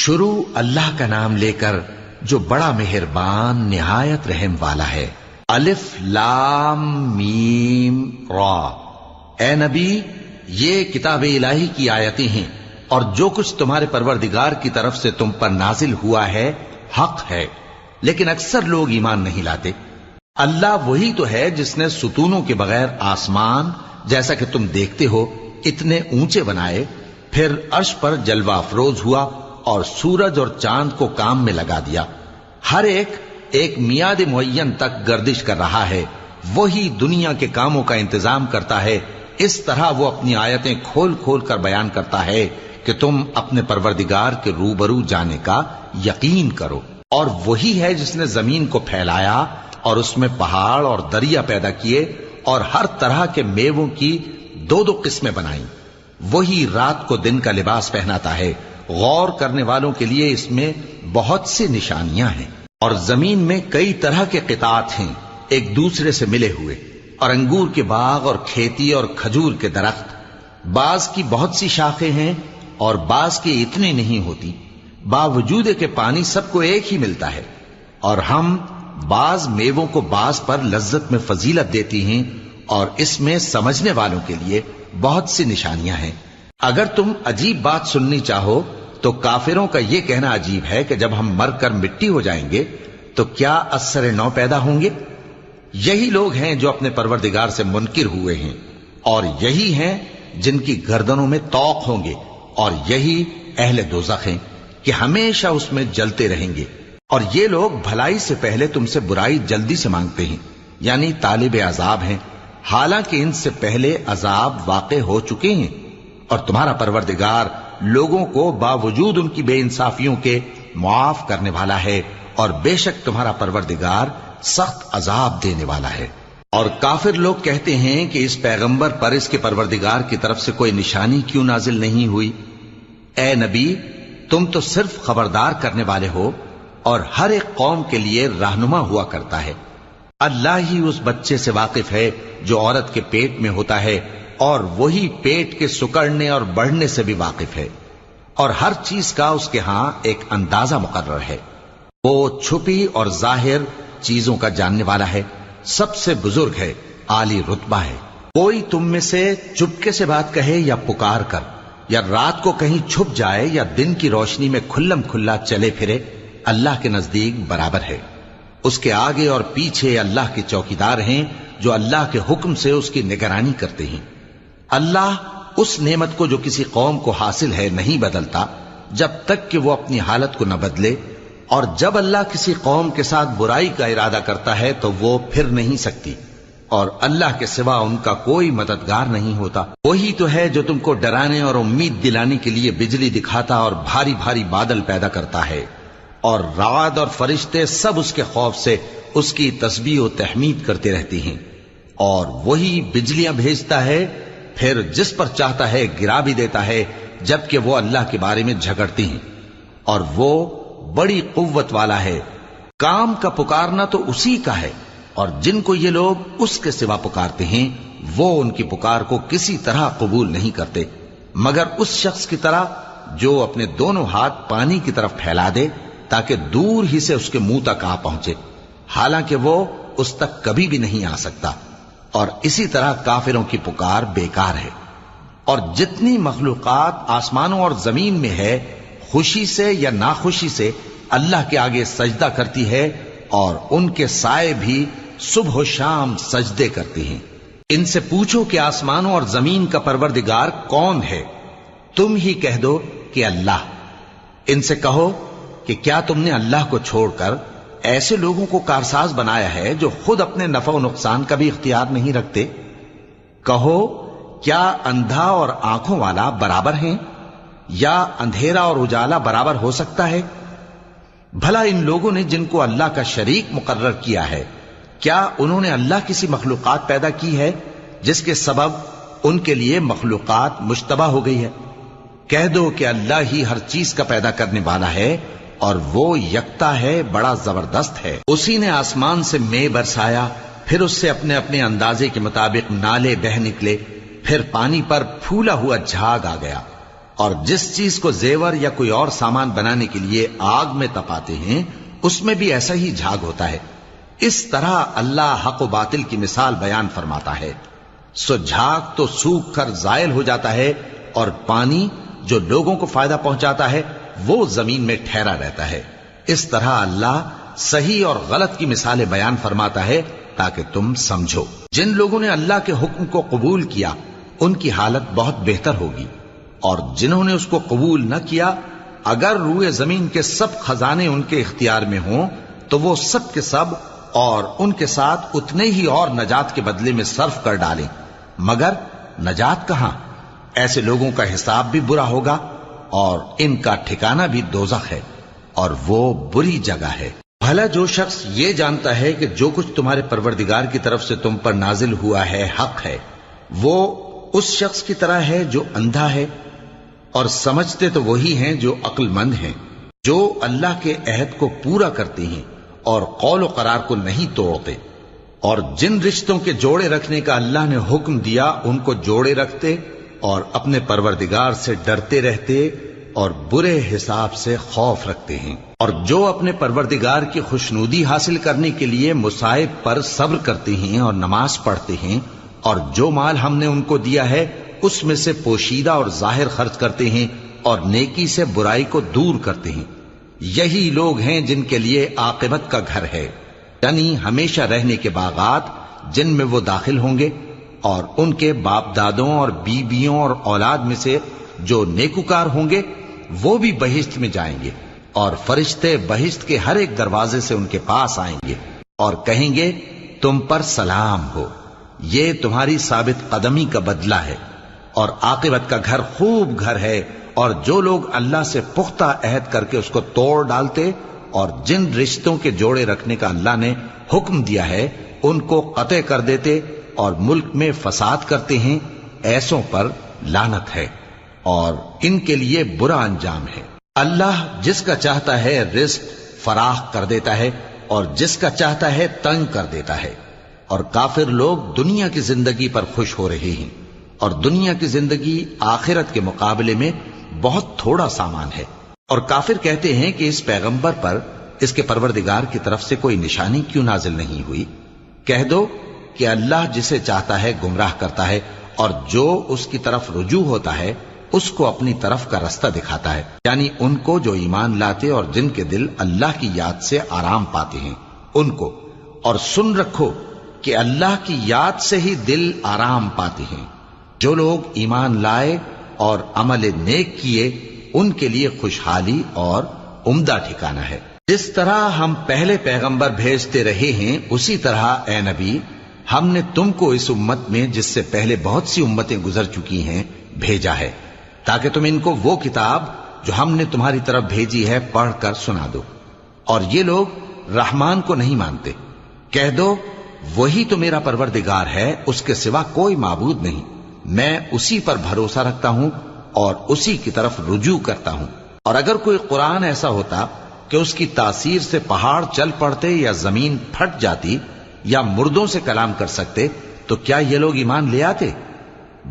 شروع اللہ کا نام لے کر جو بڑا مہربان نہایت رحم والا ہے۔ الف لام میم را۔ اے نبی، یہ کتاب الہی کی آیتیں ہیں اور جو کچھ تمہارے پروردگار کی طرف سے تم پر نازل ہوا ہے حق ہے، لیکن اکثر لوگ ایمان نہیں لاتے۔ اللہ وہی تو ہے جس نے ستونوں کے بغیر آسمان جیسا کہ تم دیکھتے ہو اتنے اونچے بنائے، پھر عرش پر جلوہ افروز ہوا اور سورج اور چاند کو کام میں لگا دیا۔ ہر ایک میعاد معین تک گردش کر رہا ہے۔ وہی دنیا کے کاموں کا انتظام کرتا ہے۔ اس طرح وہ اپنی آیتیں کھول کھول کر بیان کرتا ہے کہ تم اپنے پروردگار کے روبرو جانے کا یقین کرو۔ اور وہی ہے جس نے زمین کو پھیلایا اور اس میں پہاڑ اور دریا پیدا کیے اور ہر طرح کے میووں کی دو دو قسمیں بنائیں۔ وہی رات کو دن کا لباس پہناتا ہے۔ غور کرنے والوں کے لیے اس میں بہت سی نشانیاں ہیں۔ اور زمین میں کئی طرح کے قطعات ہیں ایک دوسرے سے ملے ہوئے، اور انگور کے باغ اور کھیتی اور کھجور کے درخت۔ بعض کی بہت سی شاخیں ہیں اور بعض کی اتنی نہیں ہوتی، باوجود کہ پانی سب کو ایک ہی ملتا ہے۔ اور ہم بعض میووں کو بعض پر لذت میں فضیلت دیتی ہیں، اور اس میں سمجھنے والوں کے لیے بہت سی نشانیاں ہیں۔ اگر تم عجیب بات سننی چاہو تو کافروں کا یہ کہنا عجیب ہے کہ جب ہم مر کر مٹی ہو جائیں گے تو کیا اثر نو پیدا ہوں گے؟ یہی لوگ ہیں جو اپنے پروردگار سے منکر ہوئے ہیں، اور یہی ہیں جن کی گردنوں میں طوق ہوں گے، اور یہی اہل دوزخ ہیں کہ ہمیشہ اس میں جلتے رہیں گے۔ اور یہ لوگ بھلائی سے پہلے تم سے برائی جلدی سے مانگتے ہیں، یعنی طالب عذاب ہیں، حالانکہ ان سے پہلے عذاب واقع ہو چکے ہیں۔ اور تمہارا پروردگار لوگوں کو باوجود ان کی بے انصافیوں کے معاف کرنے والا ہے، اور بے شک تمہارا پروردگار سخت عذاب دینے والا ہے۔ اور کافر لوگ کہتے ہیں کہ اس پیغمبر پر اس کے پروردگار کی طرف سے کوئی نشانی کیوں نازل نہیں ہوئی؟ اے نبی، تم تو صرف خبردار کرنے والے ہو، اور ہر ایک قوم کے لیے رہنما ہوا کرتا ہے۔ اللہ ہی اس بچے سے واقف ہے جو عورت کے پیٹ میں ہوتا ہے، اور وہی پیٹ کے سکڑنے اور بڑھنے سے بھی واقف ہے، اور ہر چیز کا اس کے ہاں ایک اندازہ مقرر ہے۔ وہ چھپی اور ظاہر چیزوں کا جاننے والا ہے، سب سے بزرگ ہے، عالی رتبہ ہے۔ کوئی تم میں سے چپکے سے بات کہے یا پکار کر، یا رات کو کہیں چھپ جائے یا دن کی روشنی میں کھلم کھلا چلے پھرے، اللہ کے نزدیک برابر ہے۔ اس کے آگے اور پیچھے اللہ کے چوکیدار ہیں جو اللہ کے حکم سے اس کی نگرانی کرتے ہیں۔ اللہ اس نعمت کو جو کسی قوم کو حاصل ہے نہیں بدلتا جب تک کہ وہ اپنی حالت کو نہ بدلے، اور جب اللہ کسی قوم کے ساتھ برائی کا ارادہ کرتا ہے تو وہ پھر نہیں سکتی، اور اللہ کے سوا ان کا کوئی مددگار نہیں ہوتا۔ وہی تو ہے جو تم کو ڈرانے اور امید دلانے کے لیے بجلی دکھاتا اور بھاری بھاری بادل پیدا کرتا ہے، اور رعد اور فرشتے سب اس کے خوف سے اس کی تسبیح و تحمید کرتے رہتے ہیں۔ اور وہی بجلیاں بھیجتا ہے، پھر جس پر چاہتا ہے گرا بھی دیتا ہے، جبکہ وہ اللہ کے بارے میں جھگڑتے ہیں، اور وہ بڑی قوت والا ہے۔ کام کا پکارنا تو اسی کا ہے، اور جن کو یہ لوگ اس کے سوا پکارتے ہیں وہ ان کی پکار کو کسی طرح قبول نہیں کرتے، مگر اس شخص کی طرح جو اپنے دونوں ہاتھ پانی کی طرف پھیلا دے تاکہ دور ہی سے اس کے منہ تک آ پہنچے، حالانکہ وہ اس تک کبھی بھی نہیں آ سکتا۔ اور اسی طرح کافروں کی پکار بیکار ہے۔ اور جتنی مخلوقات آسمانوں اور زمین میں ہے، خوشی سے یا ناخوشی سے اللہ کے آگے سجدہ کرتی ہے، اور ان کے سائے بھی صبح و شام سجدے کرتے ہیں۔ ان سے پوچھو کہ آسمانوں اور زمین کا پروردگار کون ہے؟ تم ہی کہہ دو کہ اللہ۔ ان سے کہو کہ کیا تم نے اللہ کو چھوڑ کر ایسے لوگوں کو کارساز بنایا ہے جو خود اپنے نفع و نقصان کا بھی اختیار نہیں رکھتے؟ کہو کیا اندھا اور آنکھوں والا برابر ہیں، یا اندھیرا اور اجالا برابر ہو سکتا ہے؟ بھلا ان لوگوں نے جن کو اللہ کا شریک مقرر کیا ہے، کیا انہوں نے اللہ کسی مخلوقات پیدا کی ہے جس کے سبب ان کے لیے مخلوقات مشتبہ ہو گئی ہے؟ کہہ دو کہ اللہ ہی ہر چیز کا پیدا کرنے والا ہے، اور وہ یکتا ہے، بڑا زبردست ہے۔ اسی نے آسمان سے مے برسایا، پھر اس سے اپنے اپنے اندازے کے مطابق نالے بہہ نکلے، پھر پانی پر پھولا ہوا جھاگ آ گیا، اور جس چیز کو زیور یا کوئی اور سامان بنانے کے لیے آگ میں تپاتے ہیں اس میں بھی ایسا ہی جھاگ ہوتا ہے. اس طرح اللہ حق و باطل کی مثال بیان فرماتا ہے. سو جھاگ تو سوکھ کر زائل ہو جاتا ہے اور پانی جو لوگوں کو فائدہ پہنچاتا ہے وہ زمین میں ٹھہرا رہتا ہے. اس طرح اللہ صحیح اور غلط کی مثالیں بیان فرماتا ہے تاکہ تم سمجھو. جن لوگوں نے اللہ کے حکم کو قبول کیا ان کی حالت بہت بہتر ہوگی، اور جنہوں نے اس کو قبول نہ کیا اگر روئے زمین کے سب خزانے ان کے اختیار میں ہوں تو وہ سب کے سب اور ان کے ساتھ اتنے ہی اور نجات کے بدلے میں صرف کر ڈالیں، مگر نجات کہاں؟ ایسے لوگوں کا حساب بھی برا ہوگا اور ان کا ٹھکانہ بھی دوزخ ہے، اور وہ بری جگہ ہے. بھلا جو شخص یہ جانتا ہے کہ جو کچھ تمہارے پروردگار کی طرف سے تم پر نازل ہوا ہے حق ہے، وہ اس شخص کی طرح ہے جو اندھا ہے، اور سمجھتے تو وہی ہیں جو عقل مند ہیں، جو اللہ کے عہد کو پورا کرتے ہیں اور قول و قرار کو نہیں توڑتے، اور جن رشتوں کے جوڑے رکھنے کا اللہ نے حکم دیا ان کو جوڑے رکھتے اور اپنے پروردگار سے ڈرتے رہتے اور برے حساب سے خوف رکھتے ہیں. اور جو اپنے پروردگار کی خوشنودی حاصل کرنے کے لیے مصائب پر صبر کرتے ہیں اور نماز پڑھتے ہیں، اور جو مال ہم نے ان کو دیا ہے اس میں سے پوشیدہ اور ظاہر خرچ کرتے ہیں اور نیکی سے برائی کو دور کرتے ہیں، یہی لوگ ہیں جن کے لیے عاقبت کا گھر ہے، یعنی ہمیشہ رہنے کے باغات جن میں وہ داخل ہوں گے، اور ان کے باپ دادوں اور بیویوں اور اولاد میں سے جو نیکوکار ہوں گے وہ بھی بہشت میں جائیں گے، اور فرشتے بہشت کے ہر ایک دروازے سے ان کے پاس آئیں گے اور کہیں گے تم پر سلام ہو، یہ تمہاری ثابت قدمی کا بدلہ ہے، اور عاقبت کا گھر خوب گھر ہے. اور جو لوگ اللہ سے پختہ عہد کر کے اس کو توڑ ڈالتے اور جن رشتوں کے جوڑے رکھنے کا اللہ نے حکم دیا ہے ان کو قطع کر دیتے اور ملک میں فساد کرتے ہیں، ایسوں پر لعنت ہے اور ان کے لیے برا انجام ہے. اللہ جس کا چاہتا ہے رزق فراخ کر دیتا ہے اور جس کا چاہتا ہے تنگ کر دیتا ہے، اور کافر لوگ دنیا کی زندگی پر خوش ہو رہے ہیں، اور دنیا کی زندگی آخرت کے مقابلے میں بہت تھوڑا سامان ہے. اور کافر کہتے ہیں کہ اس پیغمبر پر اس کے پروردگار کی طرف سے کوئی نشانی کیوں نازل نہیں ہوئی؟ کہہ دو کہ اللہ جسے چاہتا ہے گمراہ کرتا ہے، اور جو اس کی طرف رجوع ہوتا ہے اس کو اپنی طرف کا رستہ دکھاتا ہے، یعنی ان کو جو ایمان لاتے اور جن کے دل اللہ کی یاد سے آرام پاتے ہیں ان کو. اور سن رکھو کہ اللہ کی یاد سے ہی دل آرام پاتے ہیں. جو لوگ ایمان لائے اور عمل نیک کیے ان کے لیے خوشحالی اور عمدہ ٹھکانہ ہے. جس طرح ہم پہلے پیغمبر بھیجتے رہے ہیں اسی طرح اے نبی ہم نے تم کو اس امت میں جس سے پہلے بہت سی امتیں گزر چکی ہیں بھیجا ہے، تاکہ تم ان کو وہ کتاب جو ہم نے تمہاری طرف بھیجی ہے پڑھ کر سنا دو. اور یہ لوگ رحمان کو نہیں مانتے. کہہ دو وہی تو میرا پروردگار ہے، اس کے سوا کوئی معبود نہیں، میں اسی پر بھروسہ رکھتا ہوں اور اسی کی طرف رجوع کرتا ہوں. اور اگر کوئی قرآن ایسا ہوتا کہ اس کی تاثیر سے پہاڑ چل پڑتے یا زمین پھٹ جاتی یا مردوں سے کلام کر سکتے تو کیا یہ لوگ ایمان لے آتے؟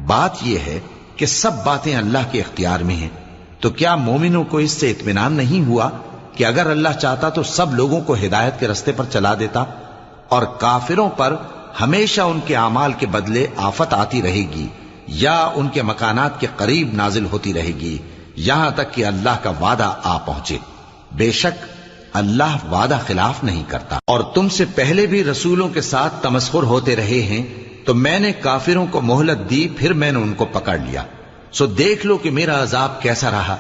بات یہ ہے کہ سب باتیں اللہ کے اختیار میں ہیں. تو کیا مومنوں کو اس سے اطمینان نہیں ہوا کہ اگر اللہ چاہتا تو سب لوگوں کو ہدایت کے رستے پر چلا دیتا؟ اور کافروں پر ہمیشہ ان کے اعمال کے بدلے آفت آتی رہے گی یا ان کے مکانات کے قریب نازل ہوتی رہے گی یہاں تک کہ اللہ کا وعدہ آ پہنچے. بے شک اللہ وعدہ خلاف نہیں کرتا. اور تم سے پہلے بھی رسولوں کے ساتھ تمسخر ہوتے رہے ہیں تو میں نے کافروں کو مہلت دی، پھر میں نے ان کو پکڑ لیا. سو دیکھ لو کہ میرا عذاب کیسا رہا.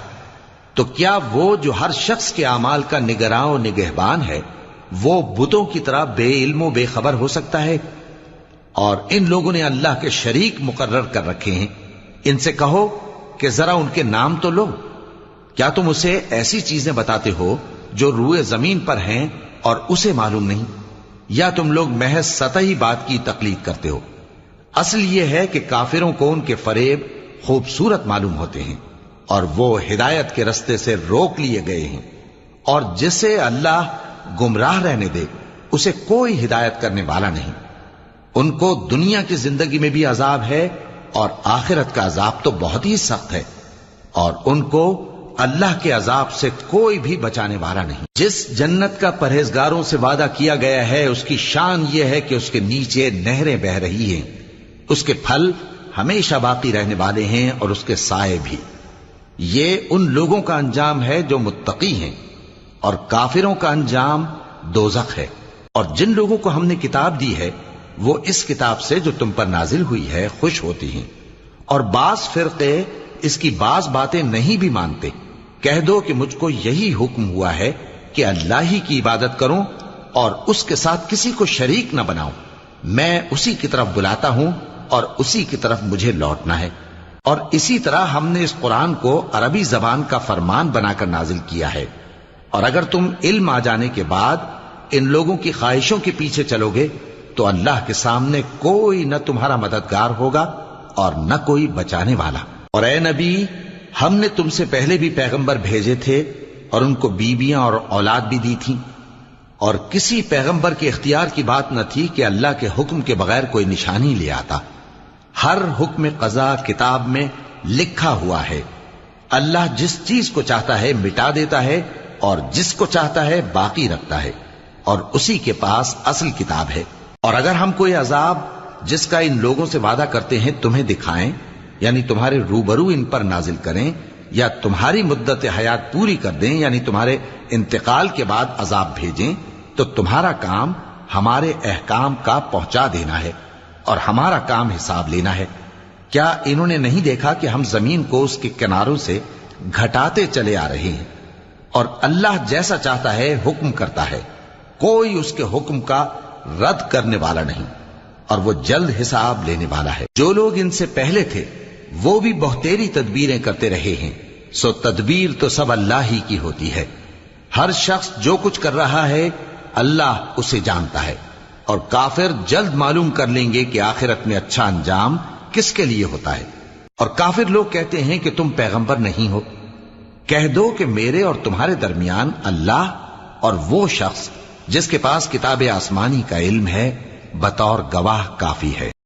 تو کیا وہ جو ہر شخص کے اعمال کا نگراں و نگہبان ہے وہ بتوں کی طرح بے علم و بے خبر ہو سکتا ہے؟ اور ان لوگوں نے اللہ کے شریک مقرر کر رکھے ہیں. ان سے کہو کہ ذرا ان کے نام تو لو. کیا تم اسے ایسی چیزیں بتاتے ہو جو روئے زمین پر ہیں اور اسے معلوم نہیں، یا تم لوگ محض سطحی بات کی تقلید کرتے ہو؟ اصل یہ ہے کہ کافروں کو ان کے فریب خوبصورت معلوم ہوتے ہیں اور وہ ہدایت کے رستے سے روک لیے گئے ہیں. اور جسے اللہ گمراہ رہنے دے اسے کوئی ہدایت کرنے والا نہیں. ان کو دنیا کی زندگی میں بھی عذاب ہے اور آخرت کا عذاب تو بہت ہی سخت ہے. اور ان کو اللہ کے عذاب سے کوئی بھی بچانے والا نہیں۔ جس جنت کا پرہیزگاروں سے وعدہ کیا گیا ہے اس کی شان یہ ہے کہ اس کے نیچے نہریں بہ رہی ہیں، اس کے پھل ہمیشہ باقی رہنے والے ہیں اور اس کے سائے بھی۔ یہ ان لوگوں کا انجام ہے جو متقی ہیں، اور کافروں کا انجام دوزخ ہے۔ اور جن لوگوں کو ہم نے کتاب دی ہے وہ اس کتاب سے جو تم پر نازل ہوئی ہے خوش ہوتی ہیں، اور بعض فرقے اس کی بعض باتیں نہیں بھی مانتے۔ کہہ دو کہ مجھ کو یہی حکم ہوا ہے کہ اللہ ہی کی عبادت کروں اور اس کے ساتھ کسی کو شریک نہ بناؤں۔ میں اسی کی طرف بلاتا ہوں اور اسی کی طرف مجھے لوٹنا ہے۔ اور اسی طرح ہم نے اس قرآن کو عربی زبان کا فرمان بنا کر نازل کیا ہے، اور اگر تم علم آ جانے کے بعد ان لوگوں کی خواہشوں کے پیچھے چلو گے تو اللہ کے سامنے کوئی نہ تمہارا مددگار ہوگا اور نہ کوئی بچانے والا۔ اور اے نبی، ہم نے تم سے پہلے بھی پیغمبر بھیجے تھے اور ان کو بیویاں اور اولاد بھی دی تھی، اور کسی پیغمبر کے اختیار کی بات نہ تھی کہ اللہ کے حکم کے بغیر کوئی نشانی لے آتا۔ ہر حکم قضا کتاب میں لکھا ہوا ہے۔ اللہ جس چیز کو چاہتا ہے مٹا دیتا ہے اور جس کو چاہتا ہے باقی رکھتا ہے، اور اسی کے پاس اصل کتاب ہے۔ اور اگر ہم کوئی عذاب جس کا ان لوگوں سے وعدہ کرتے ہیں تمہیں دکھائیں، یعنی تمہارے روبرو ان پر نازل کریں، یا تمہاری مدت حیات پوری کر دیں، یعنی تمہارے انتقال کے بعد عذاب بھیجیں، تو تمہارا کام ہمارے احکام کا پہنچا دینا ہے اور ہمارا کام حساب لینا ہے۔ کیا انہوں نے نہیں دیکھا کہ ہم زمین کو اس کے کناروں سے گھٹاتے چلے آ رہے ہیں؟ اور اللہ جیسا چاہتا ہے حکم کرتا ہے، کوئی اس کے حکم کا رد کرنے والا نہیں، اور وہ جلد حساب لینے والا ہے۔ جو لوگ ان سے پہلے تھے وہ بھی بہتیری تدبیریں کرتے رہے ہیں، سو تدبیر تو سب اللہ ہی کی ہوتی ہے۔ ہر شخص جو کچھ کر رہا ہے اللہ اسے جانتا ہے، اور کافر جلد معلوم کر لیں گے کہ آخرت میں اچھا انجام کس کے لیے ہوتا ہے۔ اور کافر لوگ کہتے ہیں کہ تم پیغمبر نہیں ہو۔ کہہ دو کہ میرے اور تمہارے درمیان اللہ اور وہ شخص جس کے پاس کتاب آسمانی کا علم ہے بطور گواہ کافی ہے۔